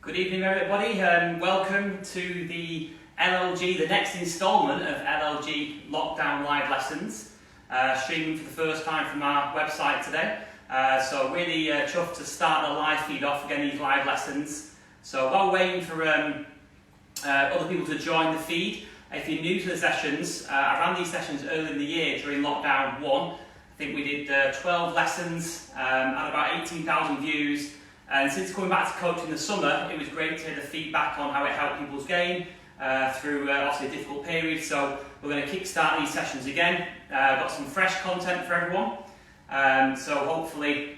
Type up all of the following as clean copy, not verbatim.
Good evening everybody, and welcome to the LLG, the next instalment of LLG Lockdown live lessons, streaming for the first time from our website today. So really chuffed to start the live feed off again, these live lessons. So while waiting for other people to join the feed, if you're new to the sessions, I ran these sessions early in the year during Lockdown 1. I think we did 12 lessons, had about 18,000 views. And since coming back to coaching in the summer, it was great to hear the feedback on how it helped people's game through obviously a difficult period. So we're going to kick-start these sessions again. Got some fresh content for everyone. So hopefully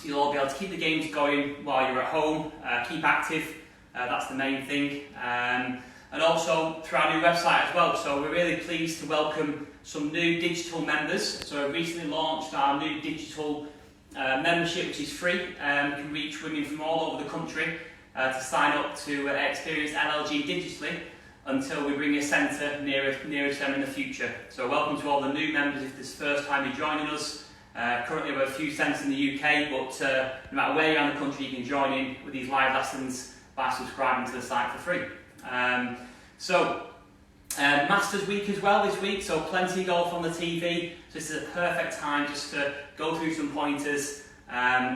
you'll all be able to keep the games going while you're at home, keep active, that's the main thing. And also through our new website as well. So we're really pleased to welcome some new digital members. So we recently launched our new digital membership, which is free. You can reach women from all over the country to sign up to experience LLG digitally until we bring a centre nearer to them in the future. So welcome to all the new members if this is the first time you're joining us. Currently we have a few centres in the UK, but no matter where you're in the country, you can join in with these live lessons by subscribing to the site for free. Masters Week as well this week, so plenty of golf on the TV. So this is a perfect time just to go through some pointers,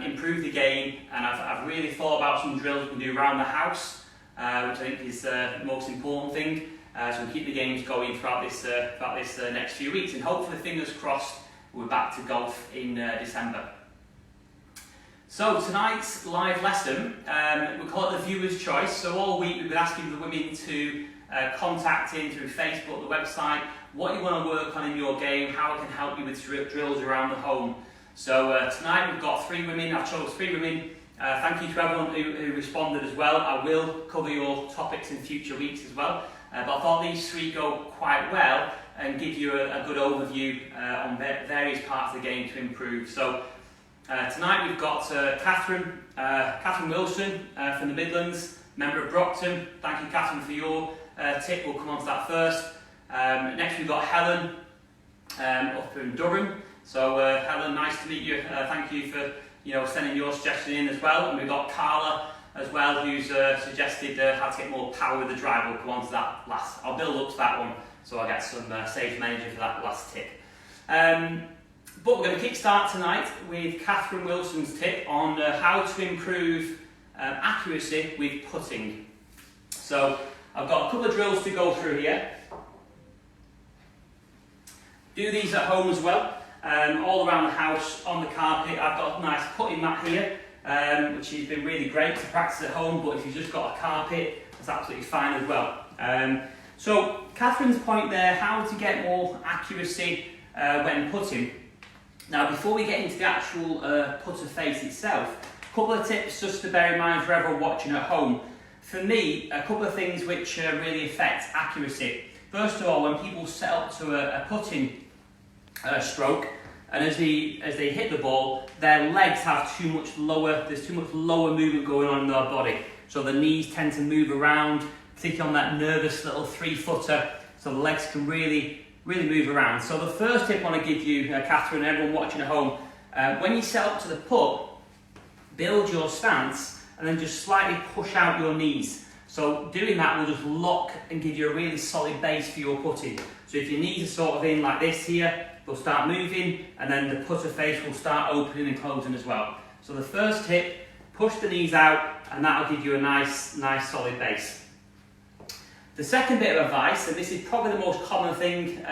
improve the game, and I've really thought about some drills we can do around the house, which I think is the most important thing. So we'll keep the games going throughout this next few weeks, and hopefully, fingers crossed, we're back to golf in December. So tonight's live lesson, we call it the viewer's choice. So all week we've been asking the women to contact in through Facebook, the website, what you want to work on in your game, how it can help you with drills around the home. So tonight we've got 3 women. I've chosen 3 women. Thank you to everyone who responded as well. I will cover your topics in future weeks as well. But I thought these 3 go quite well and give you a good overview on various parts of the game to improve. So tonight we've got Catherine Wilson from the Midlands, member of Brockton. Thank you, Catherine, for your tip. We'll come on to that first. Next we've got Helen up in Durham. So Helen, nice to meet you. Thank you for sending your suggestion in as well. And we've got Carla as well, who's suggested how to get more power with the drive. We'll come on to that last. I'll build up to that one, so I'll get some save some energy for that last tip. But we're going to kick-start tonight with Catherine Wilson's tip on how to improve accuracy with putting. So I've got a couple of drills to go through here. Do these at home as well, all around the house, on the carpet. I've got a nice putting mat here, which has been really great to practice at home, but if you've just got a carpet, that's absolutely fine as well. So Catherine's point there, how to get more accuracy when putting. Now before we get into the actual putter face itself, a couple of tips just to bear in mind for everyone watching at home. For me, a couple of things which really affect accuracy. First of all, when people set up to a putting stroke, and as they hit the ball, their legs have there's too much lower movement going on in their body. So the knees tend to move around, particularly on that nervous little 3-footer, so the legs can really move around. So the first tip I want to give you, Catherine, and everyone watching at home, when you set up to the putt, build your stance and then just slightly push out your knees. So doing that will just lock and give you a really solid base for your putting. So if your knees are sort of in like this here, they'll start moving, and then the putter face will start opening and closing as well. So the first tip, push the knees out, and that'll give you a nice solid base. The second bit of advice, and this is probably the most common thing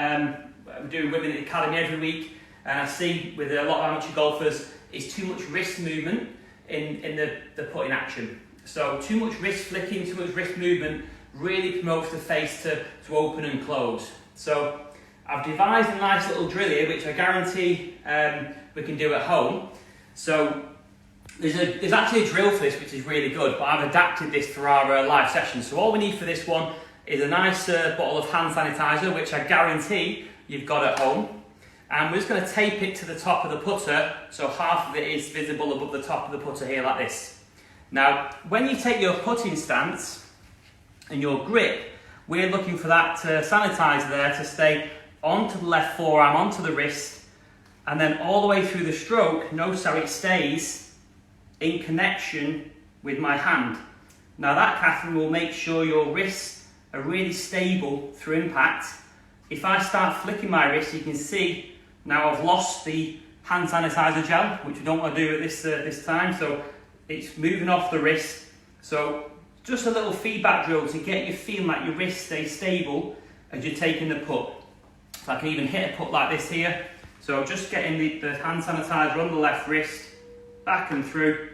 we do with women at the academy every week, and I see with a lot of amateur golfers, is too much wrist movement in the putting action. So too much wrist flicking, too much wrist movement really promotes the face to open and close. So I've devised a nice little drill here, which I guarantee we can do at home. So there's actually a drill for this, which is really good, but I've adapted this for our live session. So all we need for this one is a nice bottle of hand sanitizer, which I guarantee you've got at home. And we're just going to tape it to the top of the putter, so half of it is visible above the top of the putter here like this. Now, when you take your putting stance and your grip, we're looking for that sanitizer there to stay onto the left forearm, onto the wrist, and then all the way through the stroke, notice how it stays in connection with my hand. Now that, Catherine, will make sure your wrists are really stable through impact. If I start flicking my wrist, you can see now I've lost the hand sanitizer gel, which we don't want to do at this time, so it's moving off the wrist. So just a little feedback drill to get you feeling like your wrist stays stable as you're taking the putt. So I can even hit a putt like this here. So just getting the hand sanitizer on the left wrist, back and through,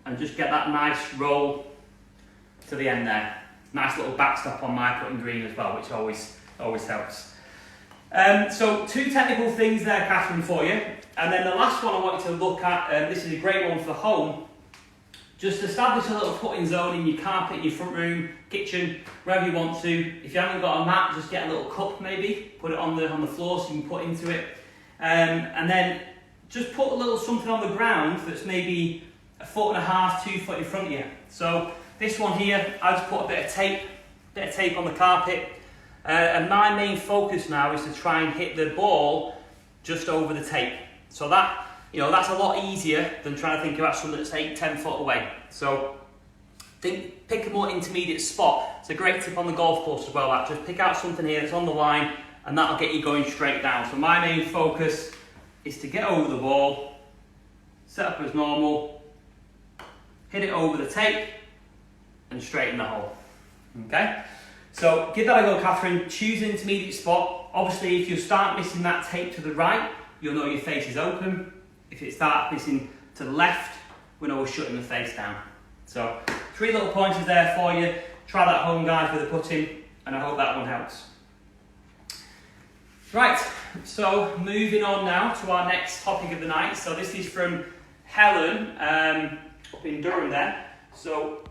and just get that nice roll to the end there. Nice little backstop on my putting green as well, which always helps. So 2 technical things there, Catherine, for you. And then the last one I want you to look at, this is a great one for home. Just establish a little putting zone in your carpet, your front room, kitchen, wherever you want to. If you haven't got a mat, just get a little cup maybe, put it on the floor so you can put into it. And then just put a little something on the ground that's maybe 1.5 foot, 2 foot in front of you. So this one here, I just put a bit of tape on the carpet. And my main focus now is to try and hit the ball just over the tape. So that, that's a lot easier than trying to think about something that's 8-10 foot away. So pick a more intermediate spot. It's a great tip on the golf course as well. Just pick out something here that's on the line, and that'll get you going straight down. So my main focus is to get over the ball, set up as normal, hit it over the tape, and straighten the hole. Okay? So give that a go, Catherine. Choose an intermediate spot. Obviously, if you start missing that tape to the right, you'll know your face is open. If it starts missing to the left, we know we're shutting the face down. So 3 little pointers there for you. Try that home, guys, with the putting, and I hope that one helps. Right, so moving on now to our next topic of the night. So this is from Helen up in Durham there.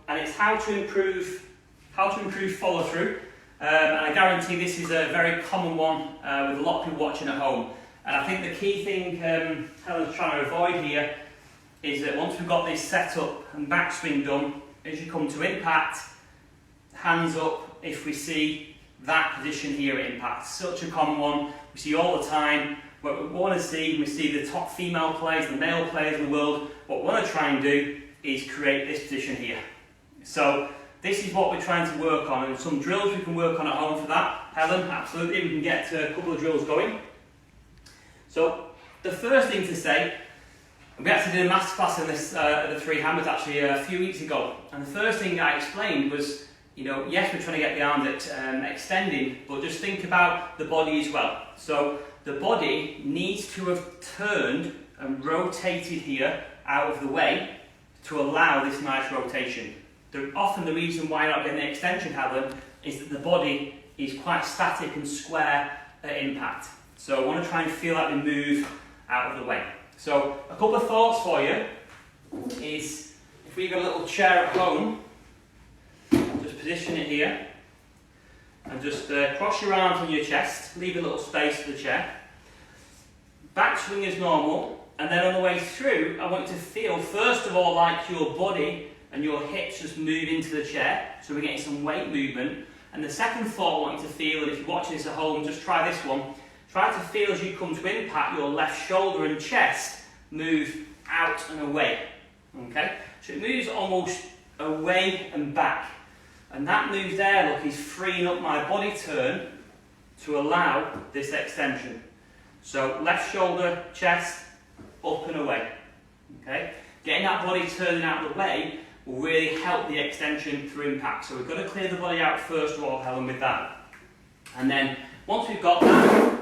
And it's how to improve follow through. And I guarantee this is a very common one with a lot of people watching at home. And I think the key thing Helen's trying to avoid here is that once we've got this set up and backswing done, as you come to impact, hands up if we see that position here at impact. Such a common one, we see all the time. What we want to see, we see the top female players, the male players in the world. What we want to try and do is create this position here. So this is what we're trying to work on, and some drills we can work on at home for that. Helen, absolutely, we can get a couple of drills going. So the first thing to say, we actually did a masterclass in this at the Three Hammers actually a few weeks ago, and the first thing I explained was, yes, we're trying to get the arms extending, but just think about the body as well. So the body needs to have turned and rotated here out of the way to allow this nice rotation. Often the reason why you're not getting the extension, Helen, is that the body is quite static and square at impact. So I want to try and feel like we move out of the way. So a couple of thoughts for you is, if we've got a little chair at home, just position it here and just cross your arms on your chest, leave a little space for the chair. Backswing as normal, and then on the way through, I want you to feel, first of all, like your body and your hips just move into the chair, so we're getting some weight movement. And the second thought I want you to feel, and if you're watching this at home, just try this one. Try to feel as you come to impact, your left shoulder and chest move out and away. Okay? So it moves almost away and back. And that move there, look, is freeing up my body turn to allow this extension. So left shoulder, chest, up and away. Okay? Getting that body turning out of the way will really help the extension through impact. So we've got to clear the body out first of all, Helen, with that. And then once we've got that,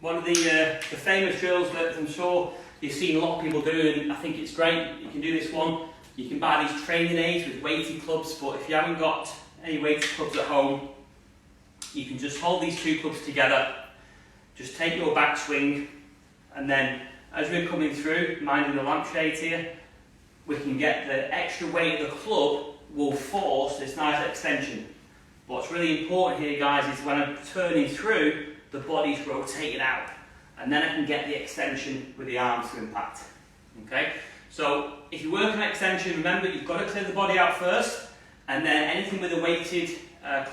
one of the famous drills that I'm sure you've seen a lot of people do, and I think it's great, you can do this one. You can buy these training aids with weighted clubs, but if you haven't got any weighted clubs at home, you can just hold these 2 clubs together, just take your backswing, and then as we're coming through, minding the lampshade here, we can get the extra weight of the club will force this nice extension. What's really important here, guys, is when I'm turning through, the body's rotated out, and then I can get the extension with the arms to impact. Okay? So if you work on extension, remember you've got to clear the body out first, and then anything with a weighted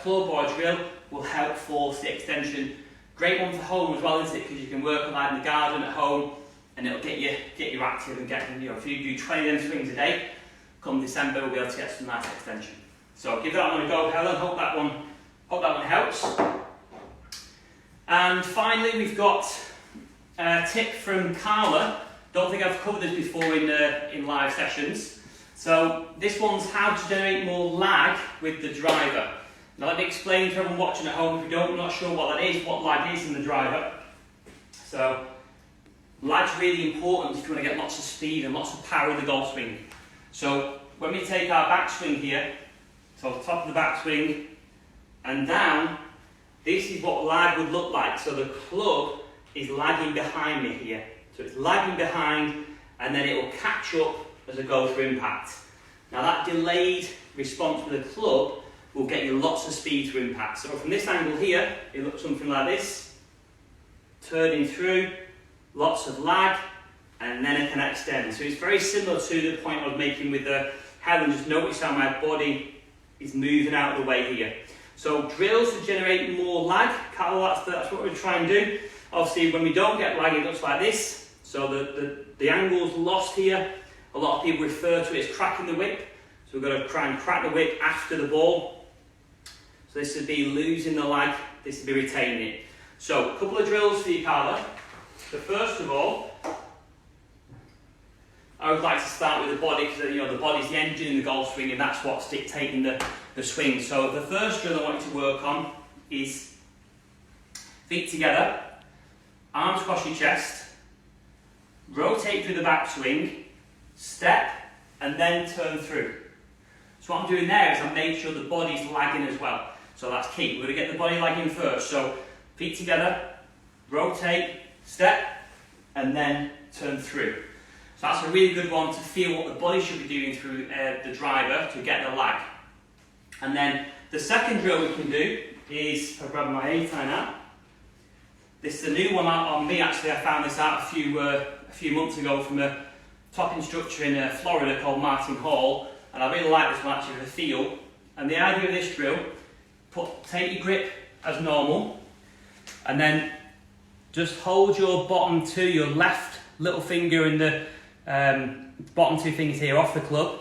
club or a drill will help force the extension. Great one for home as well, isn't it? Because you can work on that in the garden at home, and it'll get you active and if you do 20 of them swings a day, come December we'll be able to get some nice extension. So give that one a go, Helen. Hope that one helps. And finally, we've got a tip from Carla. Don't think I've covered this before in live sessions. So this one's how to generate more lag with the driver. Now let me explain to everyone watching at home if you're not sure what that is, what lag is in the driver. So lag's really important if you want to get lots of speed and lots of power in the golf swing. So when we take our backswing here, so top of the backswing and down, this is what lag would look like. So the club is lagging behind me here. So it's lagging behind and then it will catch up as I go through impact. Now that delayed response with the club will get you lots of speed through impact. So from this angle here, it looks something like this. Turning through, lots of lag, and then it can extend. So it's very similar to the point I was making with the Helen. Just notice how my body is moving out of the way here. So drills to generate more lag. Carl, that's what we're trying to do. Obviously, when we don't get lag, it looks like this. So the angle's lost here. A lot of people refer to it as cracking the whip. So we've got to try and crack the whip after the ball. So this would be losing the lag, this would be retaining it. So a couple of drills for you, Carla. So first of all, I would like to start with the body because the body's the engine in the golf swing and that's what's dictating the swing. So the first drill I want you to work on is feet together, arms across your chest, rotate through the backswing, step, and then turn through. So what I'm doing there is I'm making sure the body's lagging as well. So that's key. We're going to get the body lagging first. So feet together, rotate, step, and then turn through. So that's a really good one to feel what the body should be doing through the driver to get the lag. And then the second drill we can do is, if I grab my A-tie now, this is a new one out on me actually. I found this out a few months ago from a top instructor in Florida called Martin Hall, and I really like this one actually for the feel. And the idea of this drill, take your grip as normal, and then just hold your bottom two, your left little finger and the bottom two fingers here off the club,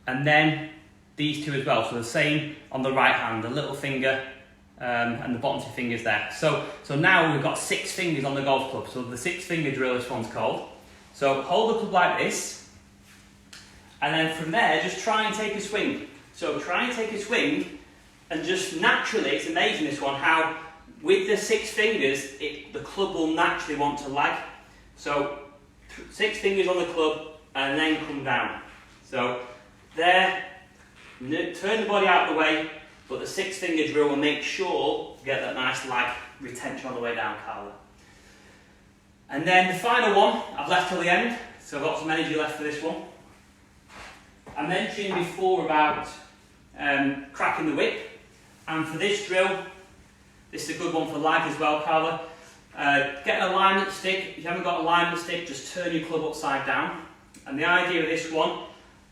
and then these two as well. So the same on the right hand, the little finger and the bottom two fingers there. So now we've got 6 fingers on the golf club. So the 6-finger drill, this one's called. So hold the club like this, and then from there, just try and take a swing. So try and take a swing, and just naturally, it's amazing this one, how with the 6 fingers, the club will naturally want to lag. So 6 fingers on the club, and then come down. So there, turn the body out of the way, but the 6-finger drill will make sure to get that nice lag retention on the way down, Carla. And then the final one, I've left till the end, so I've got some energy left for this one. I mentioned before about cracking the whip, and for this drill, this is a good one for lag as well, Carla. Get an alignment stick. If you haven't got an alignment stick, just turn your club upside down. And the idea of this one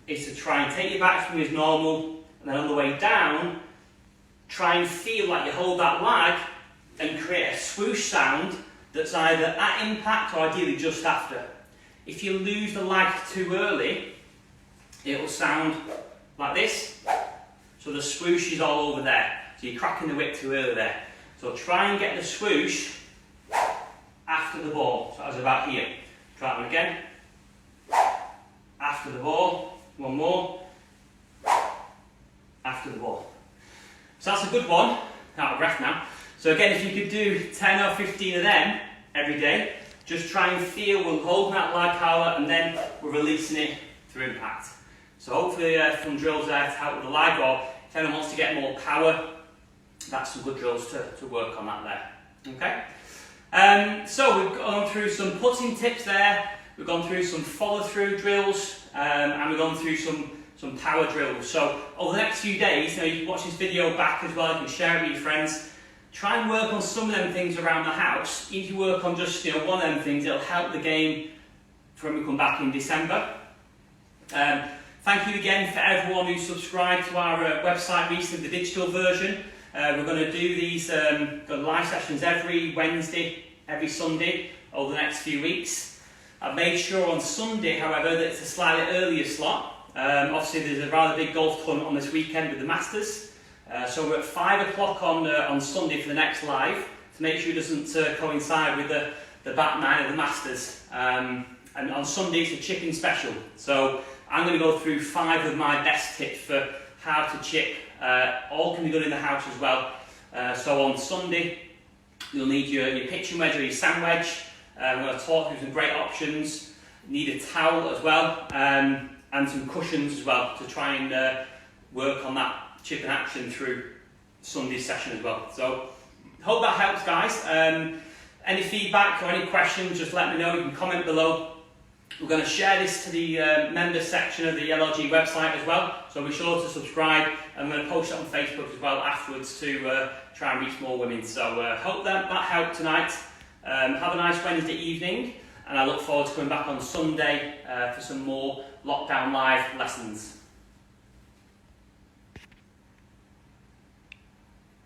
is to try and take your backswing as normal, and then on the way down, try and feel like you hold that lag and create a swoosh sound that's either at impact or ideally just after. If you lose the lag too early, it will sound like this. So the swoosh is all over there. So you're cracking the whip too early there. So try and get the swoosh after the ball. So as about here. Try that one again. After the ball. One more. After the ball. So that's a good one. Out of breath now. So again, if you could do 10 or 15 of them every day, just try and feel we're holding that lag, Carla, and then we're releasing it through impact. So hopefully some drills there to help with the lag, or if anyone wants to get more power, that's some good drills to work on that there. Okay? So we've gone through some putting tips there, we've gone through some follow-through drills, and we've gone through some power drills. So over the next few days, you can watch this video back as well, you can share it with your friends. Try and work on some of them things around the house. If you work on just one of them things, it'll help the game for when we come back in December. Thank you again for everyone who subscribed to our website recently, the digital version. We're going to do these live sessions every Wednesday, every Sunday over the next few weeks. I've made sure on Sunday, however, that it's a slightly earlier slot. Obviously there's a rather big golf tournament on this weekend with the Masters. So we're at 5 o'clock on Sunday for the next live, to make sure it doesn't coincide with the back nine of the Masters. And on Sunday it's a chipping special. So I'm going to go through 5 of my best tips for how to chip. All can be done in the house as well. So on Sunday you'll need your pitching wedge or your sand wedge. We're going to talk through some great options. You need a towel as well, and some cushions as well to try and work on that chipping action through Sunday's session as well. So hope that helps, guys. Any feedback or any questions, just let me know. You can comment below. We're going to share this to the members section of the LLG website as well, so be sure to subscribe. I'm going to post it on Facebook as well afterwards to try and reach more women. So hope that helped tonight. Have a nice Wednesday evening, and I look forward to coming back on Sunday for some more lockdown live lessons.